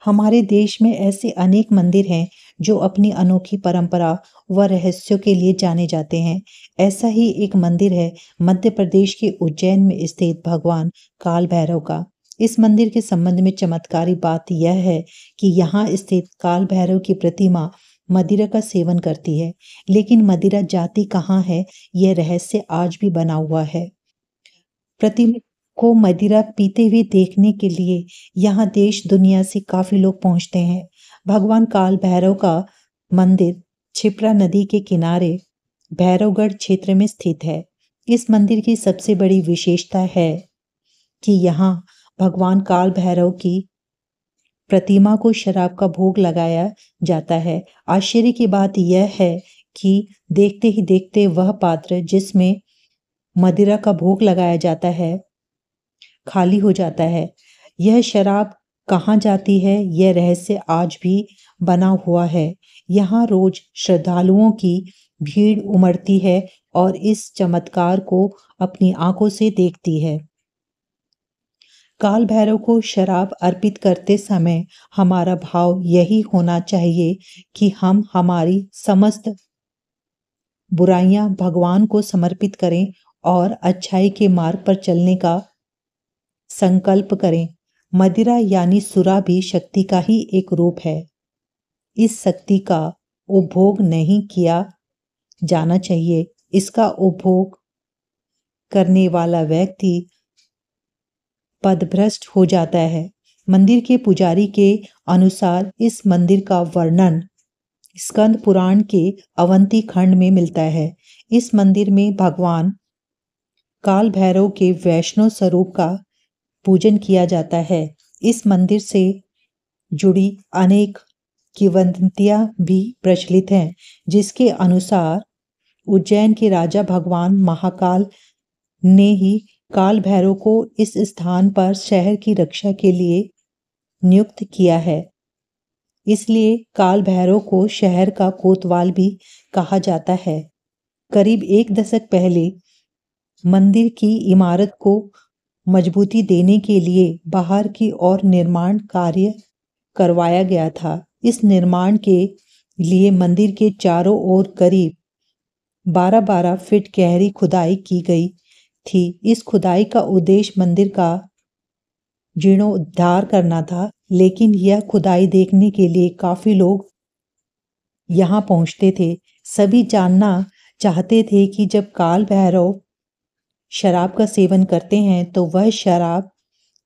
हमारे देश में ऐसे अनेक मंदिर हैं जो अपनी अनोखी परंपरा व रहस्यों के लिए जाने जाते हैं। ऐसा ही एक मंदिर है मध्य प्रदेश के उज्जैन में स्थित भगवान काल भैरव का। इस मंदिर के संबंध में चमत्कारी बात यह है कि यहाँ स्थित काल भैरव की प्रतिमा मदिरा का सेवन करती है, लेकिन मदिरा जाती कहाँ है, यह रहस्य आज भी बना हुआ है। प्रतिमा को मदिरा पीते हुए देखने के लिए यहाँ देश दुनिया से काफी लोग पहुंचते हैं। भगवान काल भैरव का मंदिर क्षिप्रा नदी के किनारे भैरवगढ़ क्षेत्र में स्थित है। इस मंदिर की सबसे बड़ी विशेषता है कि यहाँ भगवान काल भैरव की प्रतिमा को शराब का भोग लगाया जाता है। आश्चर्य की बात यह है कि देखते ही देखते वह पात्र जिसमें मदिरा का भोग लगाया जाता है खाली हो जाता है। यह शराब कहाँ जाती है, यह रहस्य आज भी बना हुआ है। यहाँ रोज श्रद्धालुओं की भीड़ उमड़ती है और इस चमत्कार को अपनी आंखों से देखती है। काल भैरव को शराब अर्पित करते समय हमारा भाव यही होना चाहिए कि हम हमारी समस्त बुराइयां भगवान को समर्पित करें और अच्छाई के मार्ग पर चलने का संकल्प करें। मदिरा यानी सुरा भी शक्ति का ही एक रूप है। इस शक्ति का उपभोग नहीं किया जाना चाहिए। इसका उपभोग करने वाला व्यक्ति पदभ्रष्ट हो जाता है। मंदिर के पुजारी के अनुसार इस मंदिर का वर्णन स्कंद पुराण के अवंती खंड में मिलता है। इस मंदिर में भगवान काल भैरव के वैष्णव स्वरूप का पूजन किया जाता है। इस मंदिर से जुड़ी अनेक किंवदंतियां भी प्रचलित हैं, जिसके अनुसार उज्जैन के राजा भगवान महाकाल ने ही काल भैरव को इस स्थान पर शहर की रक्षा के लिए नियुक्त किया है। इसलिए काल भैरव को शहर का कोतवाल भी कहा जाता है। करीब एक दशक पहले मंदिर की इमारत को मजबूती देने के लिए बाहर की ओर निर्माण कार्य करवाया गया था। इस निर्माण के लिए मंदिर के चारों ओर करीब 12-12 फीट गहरी खुदाई की गई थी। इस खुदाई का उद्देश्य मंदिर का जीर्णोद्धार करना था, लेकिन यह खुदाई देखने के लिए काफी लोग यहाँ पहुंचते थे। सभी जानना चाहते थे कि जब काल भैरव शराब का सेवन करते हैं तो वह शराब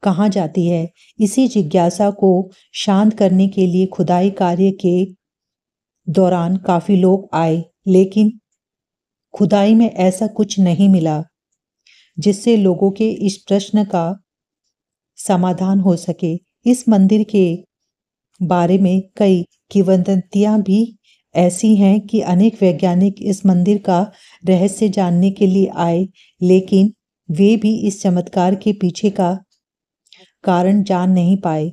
कहाँ जाती है। इसी जिज्ञासा को शांत करने के लिए खुदाई कार्य के दौरान काफी लोग आए, लेकिन खुदाई में ऐसा कुछ नहीं मिला जिससे लोगों के इस प्रश्न का समाधान हो सके। इस मंदिर के बारे में कई किंवदंतियां भी ऐसी हैं कि अनेक वैज्ञानिक इस मंदिर का रहस्य जानने के लिए आए, लेकिन वे भी इस चमत्कार के पीछे का कारण जान नहीं पाए।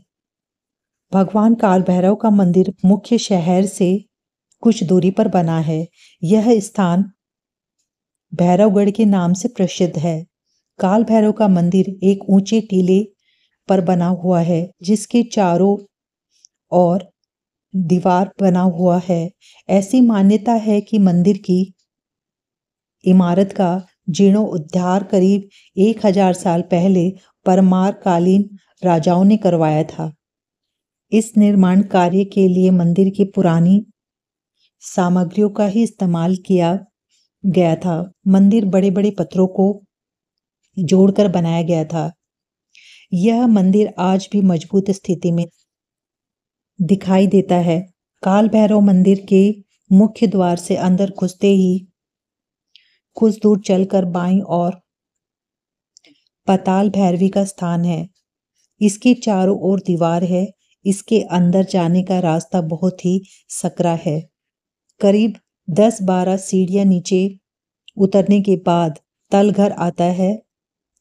भगवान काल भैरव का मंदिर मुख्य शहर से कुछ दूरी पर बना है। यह स्थान भैरवगढ़ के नाम से प्रसिद्ध है। काल भैरव का मंदिर एक ऊंचे टीले पर बना हुआ है, जिसके चारों ओर दीवार बना हुआ है। ऐसी मान्यता है कि मंदिर की इमारत का जीर्णोद्धार करीब 1000 साल पहले परमार कालीन राजाओं ने करवाया था। इस निर्माण कार्य के लिए मंदिर की पुरानी सामग्रियों का ही इस्तेमाल किया गया था। मंदिर बड़े बड़े पत्थरों को जोड़कर बनाया गया था। यह मंदिर आज भी मजबूत स्थिति में दिखाई देता है। काल भैरव मंदिर के मुख्य द्वार से अंदर घुसते ही कुछ दूर चलकर बाईं ओर पाताल भैरवी का स्थान है। इसके चारों ओर दीवार है। इसके अंदर जाने का रास्ता बहुत ही सकरा है। करीब 10-12 सीढ़ियां नीचे उतरने के बाद तलघर आता है।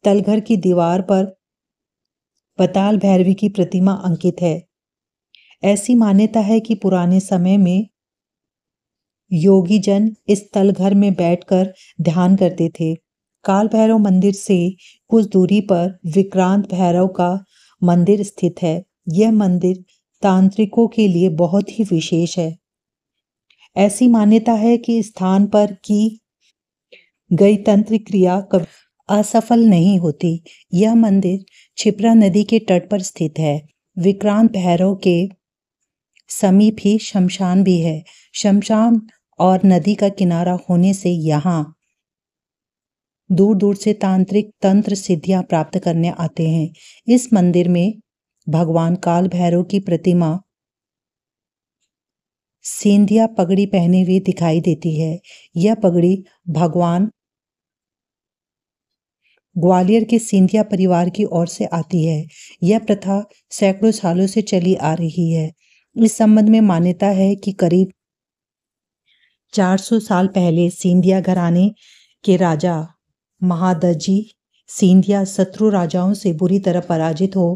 तलघर की दीवार पर पाताल भैरवी की प्रतिमा अंकित है। ऐसी मान्यता है कि पुराने समय में योगी जन इस तलघर में बैठकर ध्यान करते थे। काल भैरव मंदिर से कुछ दूरी पर विक्रांत भैरव का मंदिर स्थित है। यह मंदिर तांत्रिकों के लिए बहुत ही विशेष है। ऐसी मान्यता है कि स्थान पर की गई तंत्र क्रिया कभी असफल नहीं होती। यह मंदिर क्षिप्रा नदी के तट पर स्थित है। विक्रांत भैरव के समीप ही शमशान भी है। शमशान और नदी का किनारा होने से यहाँ दूर दूर से तांत्रिक तंत्र सिद्धियां प्राप्त करने आते हैं। इस मंदिर में भगवान काल भैरव की प्रतिमा सिंधिया पगड़ी पहने हुए दिखाई देती है। यह पगड़ी भगवान ग्वालियर के सिंधिया परिवार की ओर से आती है। यह प्रथा सैकड़ों सालों से चली आ रही है। इस संबंध में मान्यता है कि करीब 400 साल पहले सिंधिया घराने के राजा महादजी सिंधिया शत्रु राजाओं से बुरी तरह पराजित हो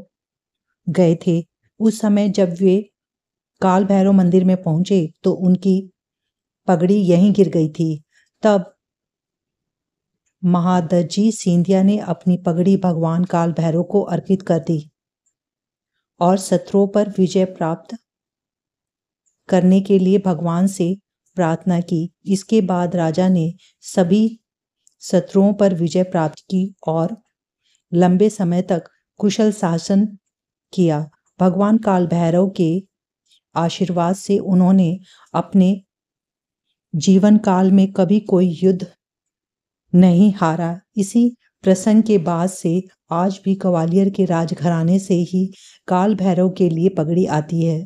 गए थे। उस समय जब वे काल भैरव मंदिर में पहुंचे तो उनकी पगड़ी यहीं गिर गई थी। तब महादजी सिंधिया ने अपनी पगड़ी भगवान काल भैरव को अर्पित कर दी और शत्रुओं पर विजय प्राप्त करने के लिए भगवान से प्रार्थना की। इसके बाद राजा ने सभी शत्रुओं पर विजय प्राप्त की और लंबे समय तक कुशल शासन किया। भगवान काल भैरव के आशीर्वाद से उन्होंने अपने जीवन काल में कभी कोई युद्ध नहीं हारा। इसी प्रसंग के बाद से आज भी ग्वालियर के राजघराने से ही काल भैरव के लिए पगड़ी आती है।